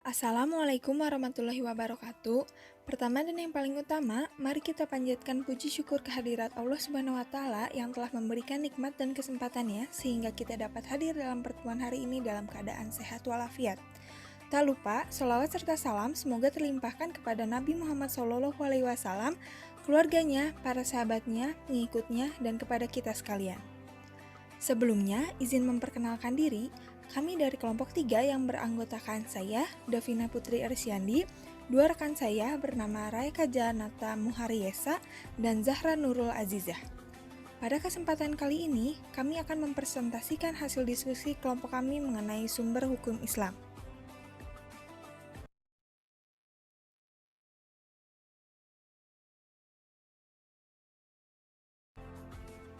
Assalamualaikum warahmatullahi wabarakatuh. Pertama dan yang paling utama, mari kita panjatkan puji syukur kehadirat Allah Subhanahu wa Ta'ala yang telah memberikan nikmat dan kesempatannya sehingga kita dapat hadir dalam pertemuan hari ini dalam keadaan sehat walafiat. Tak lupa, sholawat serta salam semoga terlimpahkan kepada Nabi Muhammad SAW, keluarganya, para sahabatnya, pengikutnya, dan kepada kita sekalian. Sebelumnya, izin memperkenalkan diri, kami dari kelompok 3 yang beranggotakan saya, Davina Putri Ersyandi, dua rekan saya bernama Raika Janata Muhariesa dan Zahra Nurul Azizah. Pada kesempatan kali ini, kami akan mempresentasikan hasil diskusi kelompok kami mengenai sumber hukum Islam.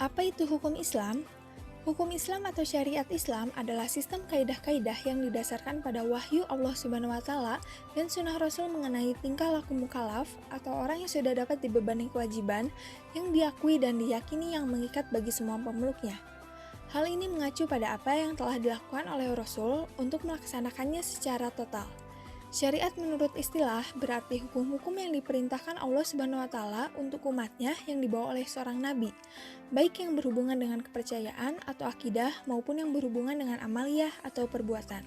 Apa itu hukum Islam? Hukum Islam atau syariat Islam adalah sistem kaidah-kaidah yang didasarkan pada wahyu Allah Subhanahu wa Ta'ala dan sunnah Rasul mengenai tingkah laku mukallaf atau orang yang sudah dapat dibebani kewajiban yang diakui dan diyakini yang mengikat bagi semua pemeluknya. Hal ini mengacu pada apa yang telah dilakukan oleh Rasul untuk melaksanakannya secara total. Syariat menurut istilah berarti hukum-hukum yang diperintahkan Allah Subhanahu wa Ta'ala untuk umatnya yang dibawa oleh seorang nabi, baik yang berhubungan dengan kepercayaan atau akidah maupun yang berhubungan dengan amaliyah atau perbuatan.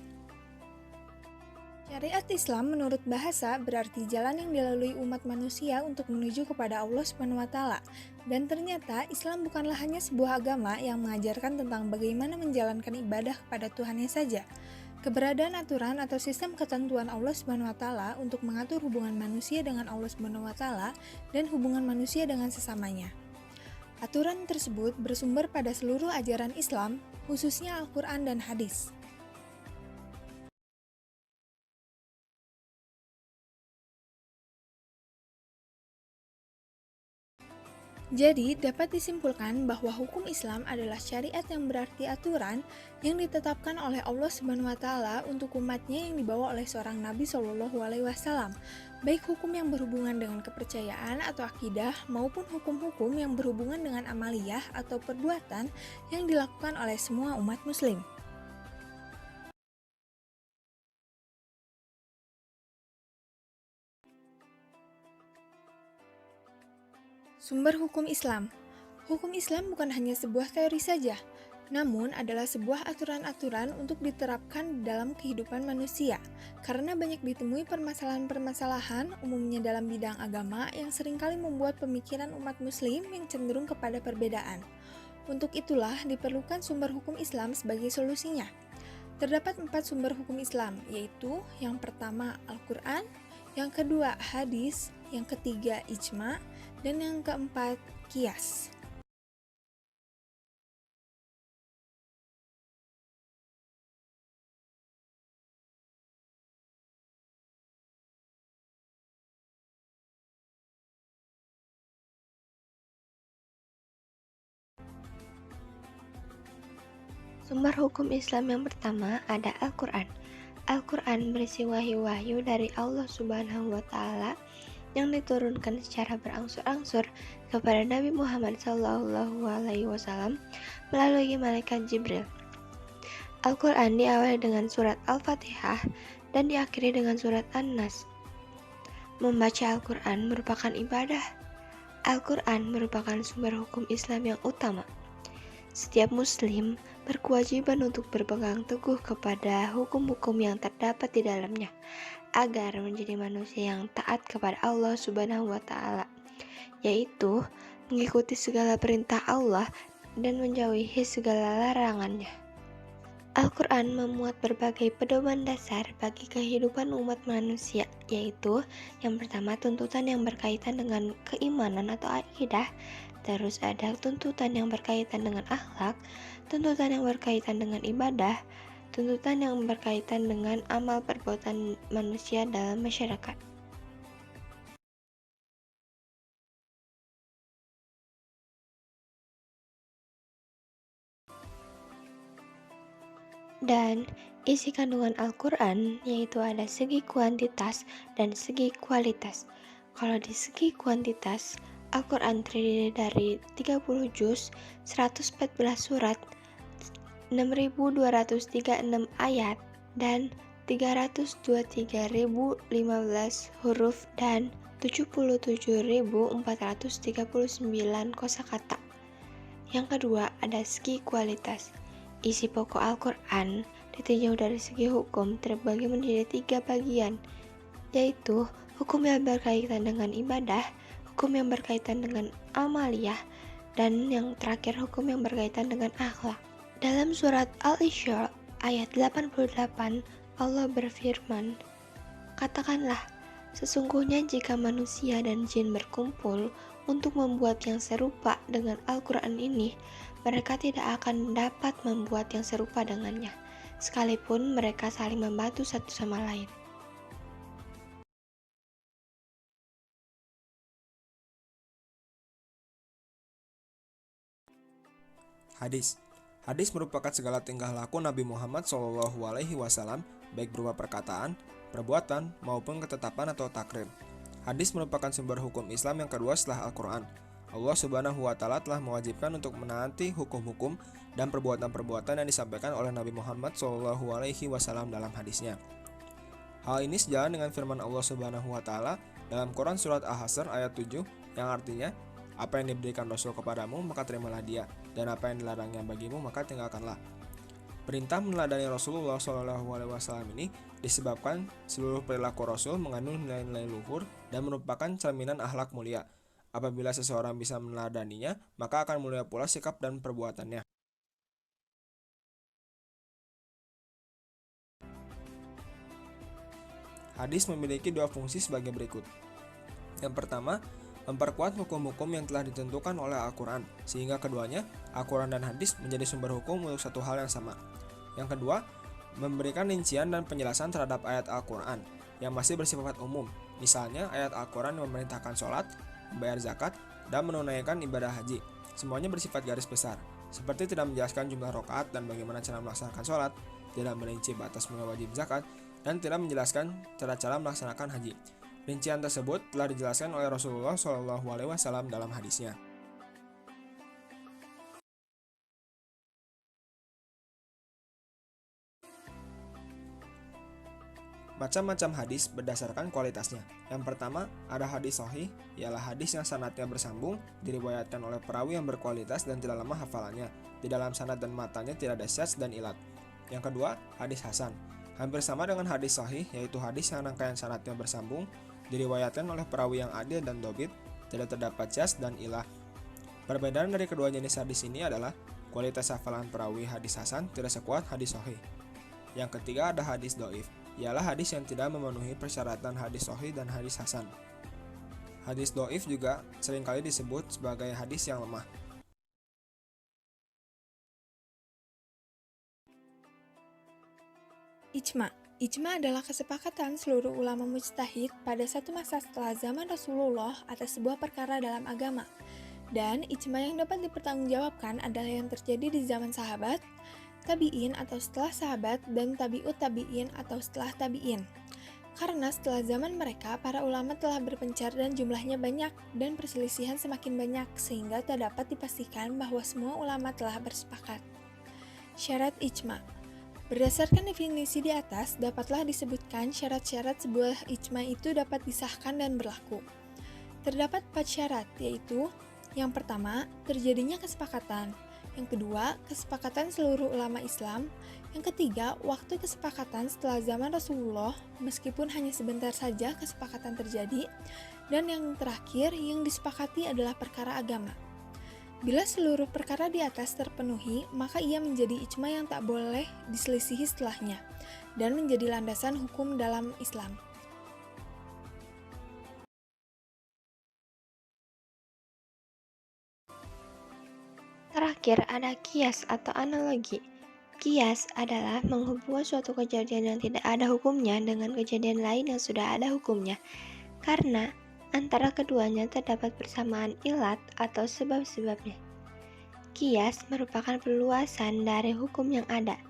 Syariat Islam menurut bahasa berarti jalan yang dilalui umat manusia untuk menuju kepada Allah Subhanahu wa Ta'ala. Dan ternyata Islam bukanlah hanya sebuah agama yang mengajarkan tentang bagaimana menjalankan ibadah kepada Tuhannya saja. Keberadaan aturan atau sistem ketentuan Allah Subhanahu wa Ta'ala untuk mengatur hubungan manusia dengan Allah Subhanahu wa Ta'ala dan hubungan manusia dengan sesamanya. Aturan tersebut bersumber pada seluruh ajaran Islam, khususnya Al-Quran dan Hadis. Jadi, dapat disimpulkan bahwa hukum Islam adalah syariat yang berarti aturan yang ditetapkan oleh Allah Subhanahu wa Ta'ala untuk umatnya yang dibawa oleh seorang Nabi Shallallahu alaihi wasallam, baik hukum yang berhubungan dengan kepercayaan atau akidah maupun hukum-hukum yang berhubungan dengan amaliyah atau perbuatan yang dilakukan oleh semua umat muslim. Sumber hukum Islam. Hukum Islam bukan hanya sebuah teori saja, namun adalah sebuah aturan-aturan untuk diterapkan dalam kehidupan manusia, karena banyak ditemui permasalahan-permasalahan umumnya dalam bidang agama yang seringkali membuat pemikiran umat muslim yang cenderung kepada perbedaan. Untuk itulah diperlukan sumber hukum Islam sebagai solusinya. Terdapat 4 sumber hukum Islam, yaitu yang pertama Al-Quran, yang kedua hadis, yang ketiga ijma, dan yang keempat qiyas. Sumber hukum Islam yang pertama ada Al-Quran. Al-Quran berisi wahyu-wahyu dari Allah Subhanahu wa Ta'ala yang diturunkan secara berangsur-angsur kepada Nabi Muhammad SAW melalui malaikat Jibril. Al-Quran diawali dengan surat Al-Fatihah dan diakhiri dengan surat An-Nas. Membaca Al-Quran merupakan ibadah. Al-Quran merupakan sumber hukum Islam yang utama. Setiap muslim berkewajiban untuk berpegang teguh kepada hukum-hukum yang terdapat di dalamnya, agar menjadi manusia yang taat kepada Allah Subhanahu wa Ta'ala, yaitu mengikuti segala perintah Allah dan menjauhi segala larangannya. Al-Quran memuat berbagai pedoman dasar bagi kehidupan umat manusia, yaitu yang pertama tuntutan yang berkaitan dengan keimanan atau akidah, terus ada tuntutan yang berkaitan dengan akhlak, tuntutan yang berkaitan dengan ibadah, tuntutan yang berkaitan dengan amal perbuatan manusia dalam masyarakat. Dan isi kandungan Al-Quran yaitu ada segi kuantitas dan segi kualitas. Kalau di segi kuantitas, Al-Quran terdiri dari 30 juz, 114 surat, 6.236 ayat, dan 323.015 huruf dan 77.439 kosakata. Yang kedua, ada segi kualitas. Isi pokok Al-Quran ditinjau dari segi hukum terbagi menjadi 3 bagian, yaitu hukum yang berkaitan dengan ibadah, hukum yang berkaitan dengan amaliyah, dan yang terakhir hukum yang berkaitan dengan akhlak. Dalam surat Al-Isra ayat 88, Allah berfirman, "Katakanlah, sesungguhnya jika manusia dan jin berkumpul untuk membuat yang serupa dengan Al-Quran ini, mereka tidak akan dapat membuat yang serupa dengannya, sekalipun mereka saling membantu satu sama lain." Hadis. Hadis merupakan segala tingkah laku Nabi Muhammad SAW, baik berupa perkataan, perbuatan, maupun ketetapan atau takrir. Hadis merupakan sumber hukum Islam yang kedua setelah Al-Quran. Allah Subhanahu wa Ta'ala telah mewajibkan untuk menaati hukum-hukum dan perbuatan-perbuatan yang disampaikan oleh Nabi Muhammad SAW dalam hadisnya. Hal ini sejalan dengan firman Allah Subhanahu wa Ta'ala dalam Quran surat Al-Hasr ayat 7 yang artinya, "Apa yang diberikan Rasul kepadamu maka terimalah dia, dan apa yang dilarangnya bagimu maka tinggalkanlah." Perintah meneladani Rasulullah SAW ini disebabkan seluruh perilaku Rasul mengandung nilai-nilai luhur dan merupakan cerminan akhlak mulia. Apabila seseorang bisa meneladaninya, maka akan mulia pula sikap dan perbuatannya. Hadis memiliki dua fungsi sebagai berikut. Yang pertama, memperkuat hukum-hukum yang telah ditentukan oleh Al-Quran, sehingga keduanya, Al-Quran dan hadis, menjadi sumber hukum untuk satu hal yang sama. Yang kedua, memberikan rincian dan penjelasan terhadap ayat Al-Quran yang masih bersifat umum. Misalnya, ayat Al-Quran yang memerintahkan sholat, membayar zakat, dan menunaikan ibadah haji. Semuanya bersifat garis besar, seperti tidak menjelaskan jumlah rakaat dan bagaimana cara melaksanakan sholat, tidak merinci batas mulai wajib zakat, dan tidak menjelaskan cara-cara melaksanakan haji. Rincian tersebut telah dijelaskan oleh Rasulullah SAW dalam hadisnya. Macam-macam hadis berdasarkan kualitasnya. Yang pertama, ada hadis sahih, ialah hadis yang sanadnya bersambung, diriwayatkan oleh perawi yang berkualitas dan tidak lemah hafalannya. Di dalam sanad dan matanya tidak ada syadz dan ilat. Yang kedua, hadis hasan. Hampir sama dengan hadis sahih, yaitu hadis yang rangkaian sanadnya bersambung, diriwayatkan oleh perawi yang adil dan dobit, tidak terdapat syadz dan ilah. Perbedaan dari kedua jenis hadis ini adalah kualitas hafalan perawi hadis hasan tidak sekuat hadis sahih. Yang ketiga ada hadis dhaif, ialah hadis yang tidak memenuhi persyaratan hadis sahih dan hadis hasan. Hadis dhaif juga seringkali disebut sebagai hadis yang lemah. Ijma. Ijma adalah kesepakatan seluruh ulama mujtahid pada satu masa setelah zaman Rasulullah atas sebuah perkara dalam agama. Dan ijma yang dapat dipertanggungjawabkan adalah yang terjadi di zaman sahabat, tabi'in atau setelah sahabat, dan tabi'ut tabi'in atau setelah tabi'in. Karena setelah zaman mereka, para ulama telah berpencar dan jumlahnya banyak, dan perselisihan semakin banyak, sehingga tak dapat dipastikan bahwa semua ulama telah bersepakat. Syarat ijma. Berdasarkan definisi di atas, dapatlah disebutkan syarat-syarat sebuah ijma itu dapat disahkan dan berlaku. Terdapat 4 syarat, yaitu yang pertama, terjadinya kesepakatan. Yang kedua, kesepakatan seluruh ulama Islam. Yang ketiga, waktu kesepakatan setelah zaman Rasulullah, meskipun hanya sebentar saja kesepakatan terjadi. Dan yang terakhir, yang disepakati adalah perkara agama. Bila seluruh perkara di atas terpenuhi, maka ia menjadi ijma yang tak boleh diselisihi setelahnya, dan menjadi landasan hukum dalam Islam. Terakhir ada kias atau analogi. Kias adalah menghubungkan suatu kejadian yang tidak ada hukumnya dengan kejadian lain yang sudah ada hukumnya, karena antara keduanya terdapat persamaan ilat atau sebab-sebabnya. Kias merupakan perluasan dari hukum yang ada.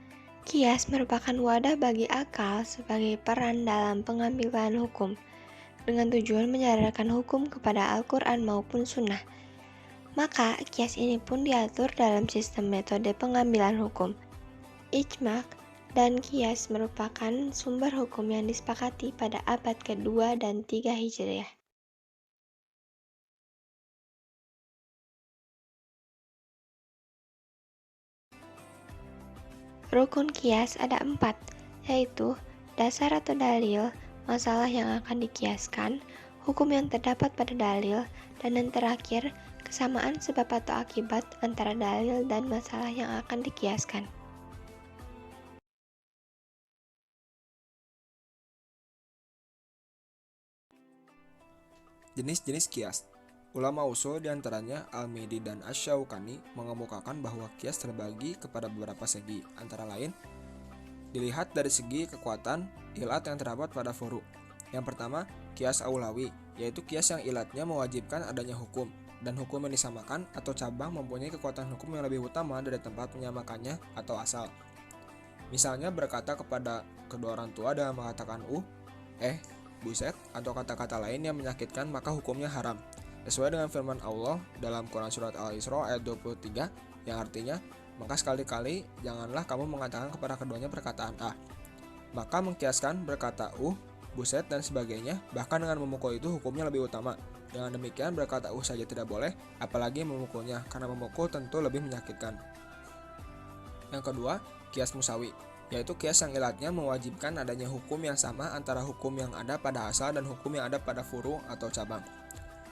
Kias merupakan wadah bagi akal sebagai peran dalam pengambilan hukum, dengan tujuan menyadarkan hukum kepada Al-Quran maupun Sunnah. Maka, kias ini pun diatur dalam sistem metode pengambilan hukum. Ijma dan kias merupakan sumber hukum yang disepakati pada abad kedua dan 3 Hijriah. Rukun kias ada 4, yaitu dasar atau dalil, masalah yang akan dikiaskan, hukum yang terdapat pada dalil, dan yang terakhir, kesamaan sebab atau akibat antara dalil dan masalah yang akan dikiaskan. Jenis-jenis kias. Ulama usul diantaranya Al-Midi dan Asy-Syaukani mengemukakan bahwa kias terbagi kepada beberapa segi, antara lain dilihat dari segi kekuatan ilat yang terdapat pada furu. Yang pertama, kias aulawi, yaitu kias yang ilatnya mewajibkan adanya hukum, dan hukum yang disamakan atau cabang mempunyai kekuatan hukum yang lebih utama dari tempat menyamakannya atau asal. Misalnya berkata kepada kedua orang tua dengan mengatakan buset, atau kata-kata lain yang menyakitkan maka hukumnya haram. Sesuai dengan firman Allah dalam Quran Surat Al-Isra ayat 23 yang artinya, maka sekali-kali janganlah kamu mengatakan kepada keduanya perkataan A. Maka mengkiaskan berkata buset dan sebagainya, bahkan dengan memukul itu hukumnya lebih utama. Dengan demikian berkata saja tidak boleh, apalagi memukulnya, karena memukul tentu lebih menyakitkan. Yang kedua, kias musawi, yaitu kias yang ilatnya mewajibkan adanya hukum yang sama antara hukum yang ada pada asal dan hukum yang ada pada furu atau cabang.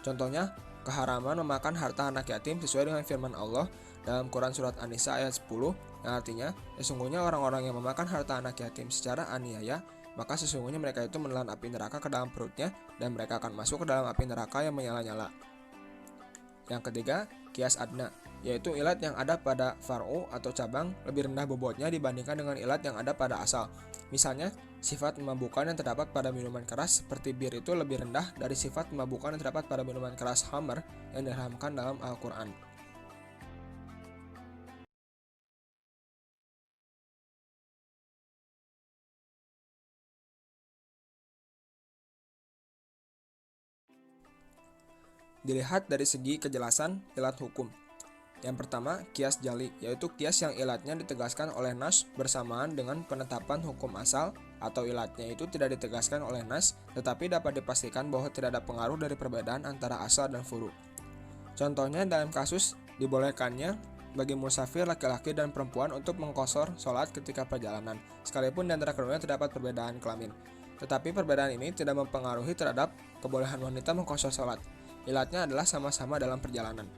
Contohnya, keharaman memakan harta anak yatim sesuai dengan firman Allah dalam Quran Surat An-Nisa ayat 10 yang artinya, sesungguhnya orang-orang yang memakan harta anak yatim secara aniaya, maka sesungguhnya mereka itu menelan api neraka ke dalam perutnya dan mereka akan masuk ke dalam api neraka yang menyala-nyala. Yang ketiga, kias adna, yaitu ilat yang ada pada far'u atau cabang lebih rendah bobotnya dibandingkan dengan ilat yang ada pada asal. Misalnya, sifat memabukkan yang terdapat pada minuman keras seperti bir itu lebih rendah dari sifat memabukkan yang terdapat pada minuman keras khamr yang diharamkan dalam Al-Quran. Dilihat dari segi kejelasan ilat hukum. Yang pertama, kias jali, yaitu kias yang ilatnya ditegaskan oleh nas bersamaan dengan penetapan hukum asal, atau ilatnya itu tidak ditegaskan oleh nas, tetapi dapat dipastikan bahwa tidak ada pengaruh dari perbedaan antara asal dan furu. Contohnya dalam kasus dibolehkannya bagi musafir laki-laki dan perempuan untuk mengqashar sholat ketika perjalanan, sekalipun di antara keduanya terdapat perbedaan kelamin. Tetapi perbedaan ini tidak mempengaruhi terhadap kebolehan wanita mengqashar sholat. Ilatnya adalah sama-sama dalam perjalanan.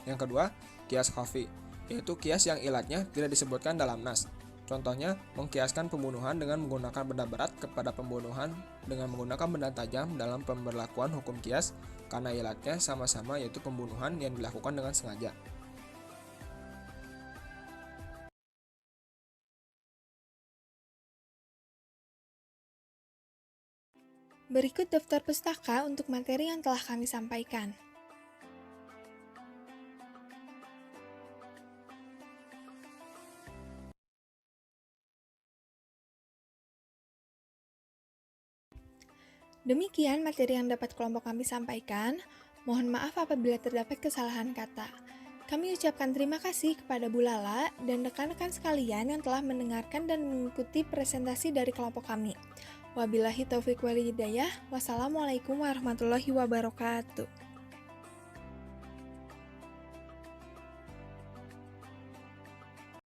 Yang kedua, kias khafi, yaitu kias yang ilatnya tidak disebutkan dalam nas. Contohnya, mengkiaskan pembunuhan dengan menggunakan benda berat kepada pembunuhan dengan menggunakan benda tajam dalam pemberlakuan hukum kias, karena ilatnya sama-sama yaitu pembunuhan yang dilakukan dengan sengaja. Berikut daftar pustaka untuk materi yang telah kami sampaikan. Demikian materi yang dapat kelompok kami sampaikan. Mohon maaf apabila terdapat kesalahan kata. Kami ucapkan terima kasih kepada Bu Lala dan rekan-rekan sekalian yang telah mendengarkan dan mengikuti presentasi dari kelompok kami. Wabillahi taufiq wal hidayah. Wassalamualaikum warahmatullahi wabarakatuh.